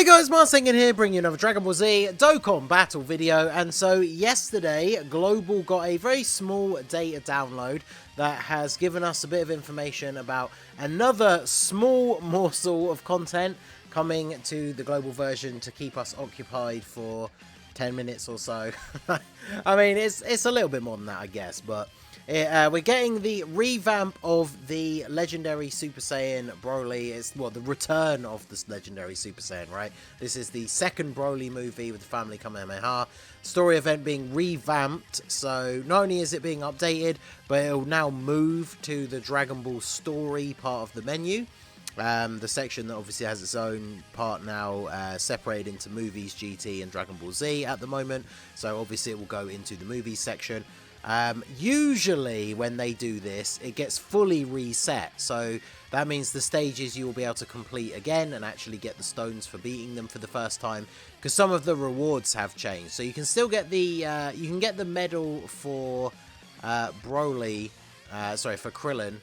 Guys, Marsing in here, bringing you another Dragon Ball Z Dokkan battle video. And so yesterday, Global got a very small data download that has given us a bit of information about another small morsel of content coming to the global version to keep us occupied for 10 minutes or so. I mean, it's a little bit more than that, I guess, but we're getting the revamp of the legendary Super Saiyan Broly. It's, well, the return of this legendary Super Saiyan, right? This is the second Broly movie with the Family Kamehameha. Story event being revamped, so not only is it being updated, but it'll now move to the Dragon Ball story part of the menu. The section that obviously has its own part now, separated into movies, GT and Dragon Ball Z at the moment. So obviously it will go into the movies section. Usually when they do this, it gets fully reset. So that means the stages you will be able to complete again and actually get the stones for beating them for the first time. Because some of the rewards have changed. So you can still get the, medal for Broly, for Krillin.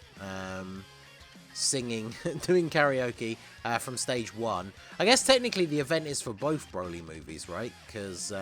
Singing, doing karaoke from stage 1. I guess technically the event is for both Broly movies, right? Because,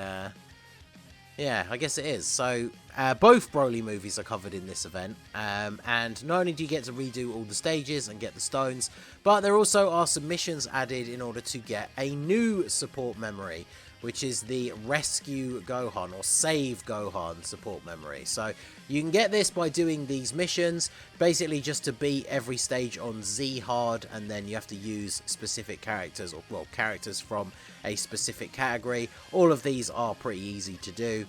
yeah, I guess it is. So, both Broly movies are covered in this event. And not only do you get to redo all the stages and get the stones, but there also are some missions added in order to get a new support memory, which is the Rescue Gohan or Save Gohan support memory. So you can get this by doing these missions, basically just to beat every stage on Z hard, and then you have to use specific characters, or well, characters from a specific category. All of these are pretty easy to do.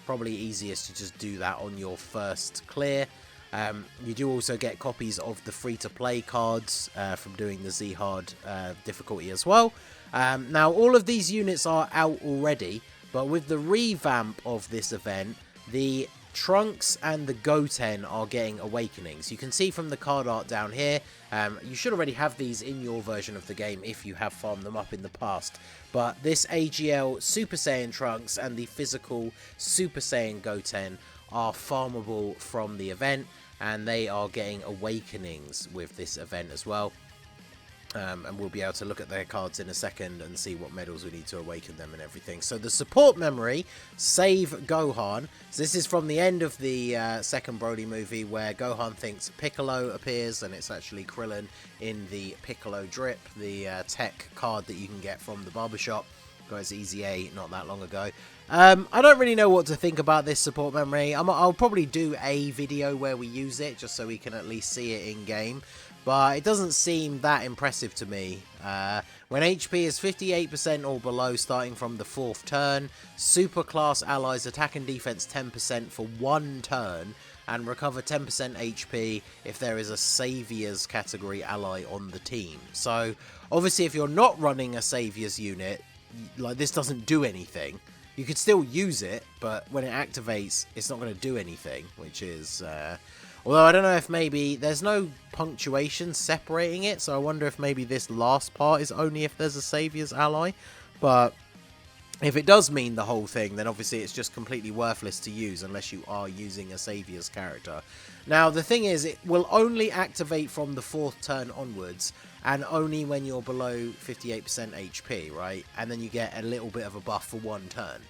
Probably easiest to just do that on your first clear. You do also get copies of the free-to-play cards from doing the Z hard difficulty as well. Now, all of these units are out already, but with the revamp of this event, the Trunks and the Goten are getting awakenings. You can see from the card art down here, you should already have these in your version of the game if you have farmed them up in the past. But this AGL Super Saiyan Trunks and the physical Super Saiyan Goten are farmable from the event, and they are getting awakenings with this event as well. And we'll be able to look at their cards in a second and see what medals we need to awaken them and everything. So the support memory, Save Gohan. So this is from the end of the second Broly movie, where Gohan thinks Piccolo appears, and it's actually Krillin in the Piccolo drip, the tech card that you can get from the barbershop. Got his Easy A not that long ago. I don't really know what to think about this support memory. I'll probably do a video where we use it, just so we can at least see it in game. But it doesn't seem that impressive to me. When HP is 58% or below starting from the 4th turn, super class allies attack and defense 10% for 1 turn, and recover 10% HP if there is a Saviors category ally on the team. So obviously if you're not running a Saviors unit, like, this doesn't do anything. You could still use it, but when it activates, it's not going to do anything, which is... although I don't know if maybe there's no punctuation separating it, so I wonder if maybe this last part is only if there's a Savior's ally. But if it does mean the whole thing, then obviously it's just completely worthless to use unless you are using a Savior's character. Now, the thing is, it will only activate from the 4th turn onwards, and only when you're below 58% HP, right? And then you get a little bit of a buff for 1 turn.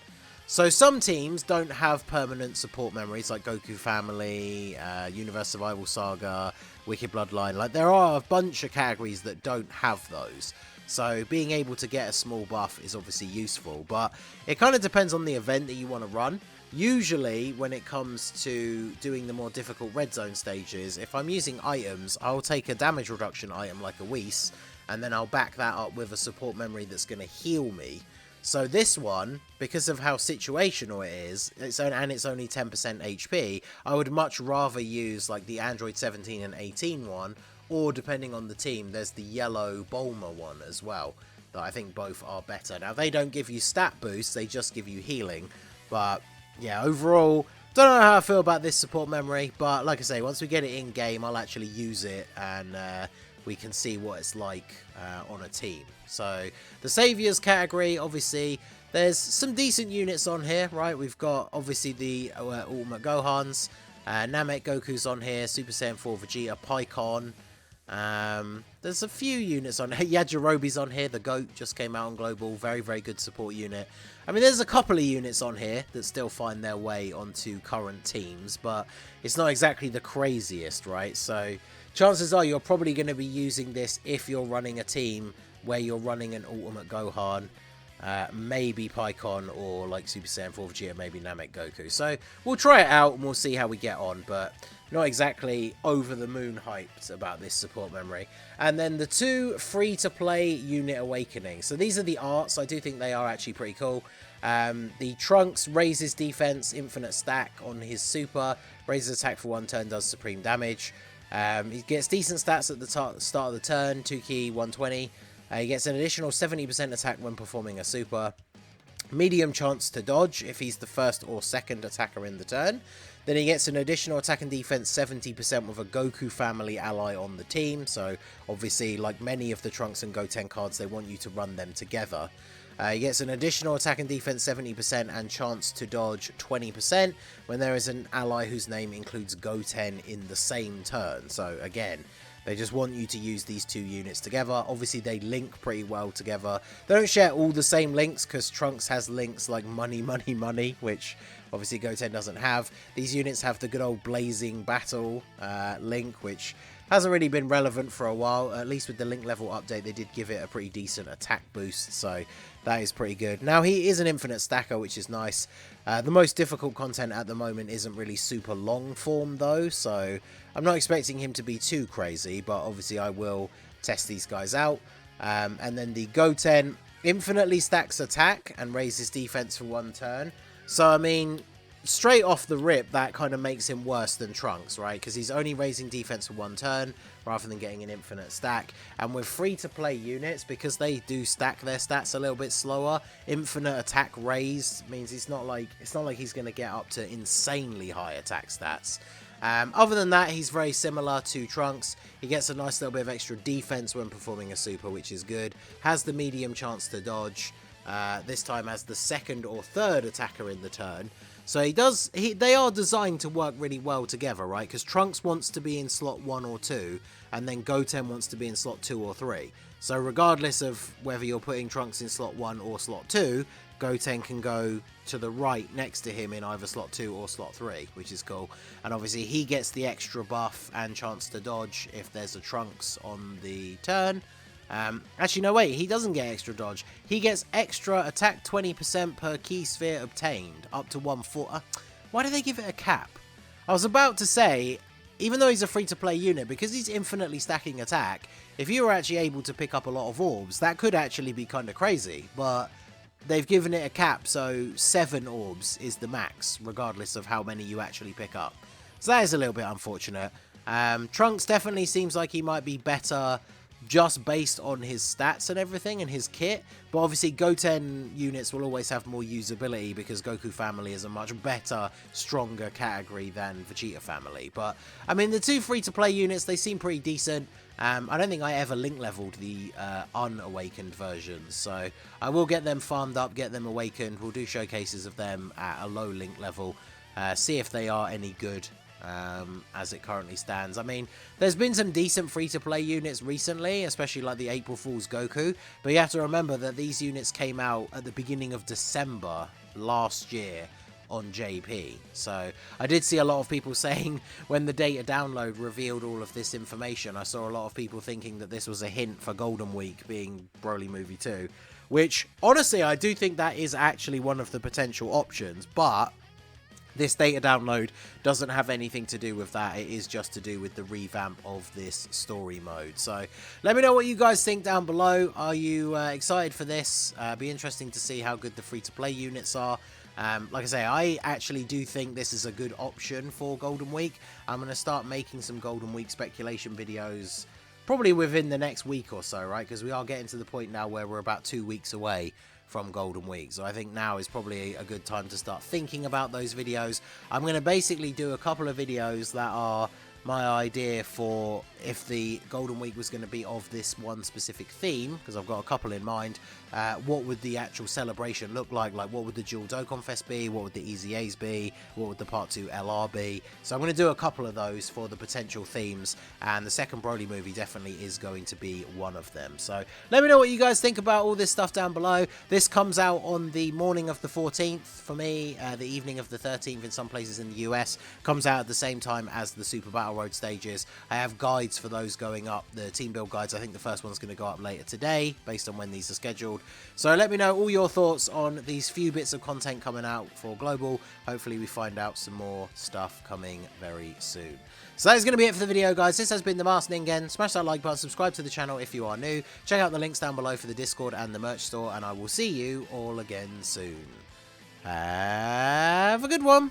So some teams don't have permanent support memories, like Goku Family, Universe Survival Saga, Wicked Bloodline. Like, there are a bunch of categories that don't have those. So being able to get a small buff is obviously useful, but it kind of depends on the event that you want to run. Usually, when it comes to doing the more difficult red zone stages, if I'm using items, I'll take a damage reduction item like a Whis, and then I'll back that up with a support memory that's going to heal me. So this one, because of how situational it is, and it's only 10% HP, I would much rather use like the Android 17 and 18 one, or depending on the team, there's the yellow Bulma one as well, that I think both are better. Now, they don't give you stat boosts, they just give you healing, but yeah, overall, don't know how I feel about this support memory, but like I say, once we get it in game, I'll actually use it, and we can see what it's like on a team. So the Saviors category, obviously there's some decent units on here, right? We've got obviously the Ultimate Gohans, Namek Goku's on here, Super Saiyan 4 Vegeta, Pikkon, there's a few units on here. Yajirobe's on here. The GOAT just came out on Global. Very, very good support unit. I mean, there's a couple of units on here that still find their way onto current teams, but it's not exactly the craziest, right? So chances are you're probably going to be using this if you're running a team where you're running an Ultimate Gohan, maybe Pycon, or like Super Saiyan 4 Vegeta, maybe Namek Goku. So we'll try it out and we'll see how we get on, but not exactly over the moon hyped about this support memory. And then the two free-to-play unit awakenings. So these are the arts. I do think they are actually pretty cool. The Trunks raises defense, infinite stack on his super, raises attack for 1 turn, does supreme damage. He gets decent stats at the start of the turn, 2 key, 120. He gets an additional 70% attack when performing a super. Medium chance to dodge if he's the first or second attacker in the turn. Then he gets an additional attack and defense 70% with a Goku family ally on the team. So obviously, like many of the Trunks and Goten cards, they want you to run them together. He gets an additional attack and defense 70% and chance to dodge 20% when there is an ally whose name includes Goten in the same turn. So again, they just want you to use these two units together. Obviously, they link pretty well together. They don't share all the same links because Trunks has links like money, money, money, which obviously Goten doesn't have. These units have the good old Blazing Battle link, which hasn't really been relevant for a while. At least with the link level update, they did give it a pretty decent attack boost, so that is pretty good. Now, he is an infinite stacker, which is nice. The most difficult content at the moment isn't really super long form, though, so I'm not expecting him to be too crazy, but obviously I will test these guys out. And then the Goten infinitely stacks attack and raises defense for 1 turn. So, I mean, straight off the rip, that kind of makes him worse than Trunks, right? Because he's only raising defense for 1 turn rather than getting an infinite stack. And with free-to-play units, because they do stack their stats a little bit slower, infinite attack raised means it's not like he's going to get up to insanely high attack stats. Other than that, he's very similar to Trunks. He gets a nice little bit of extra defense when performing a super, which is good. Has the medium chance to dodge. This time as the second or third attacker in the turn. So they are designed to work really well together, right? Because Trunks wants to be in slot 1 or 2, and then Goten wants to be in slot 2 or 3. So regardless of whether you're putting Trunks in slot 1 or slot 2, Goten can go to the right next to him in either slot 2 or slot 3, which is cool. And obviously he gets the extra buff and chance to dodge if there's a Trunks on the turn. Actually, no, wait, he doesn't get extra dodge. He gets extra attack 20% per key sphere obtained, up to 1/4. Why do they give it a cap? I was about to say, even though he's a free-to-play unit, because he's infinitely stacking attack, if you were actually able to pick up a lot of orbs, that could actually be kind of crazy. But they've given it a cap, so 7 orbs is the max, regardless of how many you actually pick up. So that is a little bit unfortunate. Trunks definitely seems like he might be better just based on his stats and everything and his kit, but obviously Goten units will always have more usability because Goku family is a much better, stronger category than Vegeta family. But I mean, the two free-to-play units, they seem pretty decent. I don't think I ever link leveled the unawakened versions, so I will get them farmed up, get them awakened. We'll do showcases of them at a low link level, see if they are any good as it currently stands. I mean, there's been some decent free-to-play units recently, especially like the April Fool's Goku, but you have to remember that these units came out at the beginning of December last year on JP. So I did see a lot of people saying when the data download revealed all of this information, I saw a lot of people thinking that this was a hint for Golden Week being Broly Movie 2, which honestly I do think that is actually one of the potential options, but this data download doesn't have anything to do with that. It is just to do with the revamp of this story mode. So let me know what you guys think down below. Are you excited for this? Be interesting to see how good the free-to-play units are. Like I say, I actually do think this is a good option for Golden Week. I'm going to start making some Golden Week speculation videos probably within the next week or so, right? Because we are getting to the point now where we're about 2 weeks away from Golden Week. So I think now is probably a good time to start thinking about those videos. I'm going to basically do a couple of videos that are my idea for if the Golden Week was going to be of this one specific theme, because I've got a couple in mind. What would the actual celebration look like? Like, what would the Dual Dokkan Fest be? What would the Easy A's be? What would the Part 2 LR be? So I'm going to do a couple of those for the potential themes, and the second Broly movie definitely is going to be one of them. So let me know what you guys think about all this stuff down below. This comes out on the morning of the 14th for me, the evening of the 13th in some places in the US. Comes out at the same time as the Super Battle Road stages. I have guides for those going up, the team build guides. I think the first one's going to go up later today based on when these are scheduled. So let me know all your thoughts on these few bits of content coming out for Global. Hopefully we find out some more stuff coming very soon. So that is going to be it for the video, guys. This has been the Masked Ningen. Smash that like button, subscribe to the channel if you are new. Check out the links down below for the Discord and the merch store, and I will see you all again soon. Have a good one.